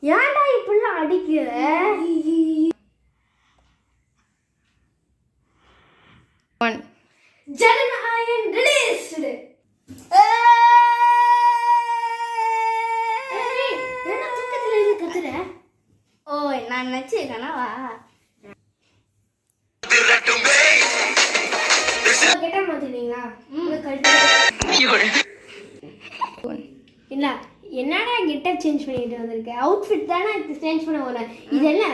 ஏன்டா இப்படிலாம் அடிக்கிற? ஜனநாயகன் ரிலீஸ்டு. என்ன தூக்கத்துல இருந்து கத்துற? ஓ நான் நினைச்சு கனவா? கெட்ட மாட்டீங்களா? இல்ல என்னடா கெட்டப் சேஞ்ச் பண்ணிட்டு வந்திருக்க? அவுட்ஃபிட் தானே சேஞ்ச் பண்ண போறேன். இது என்ன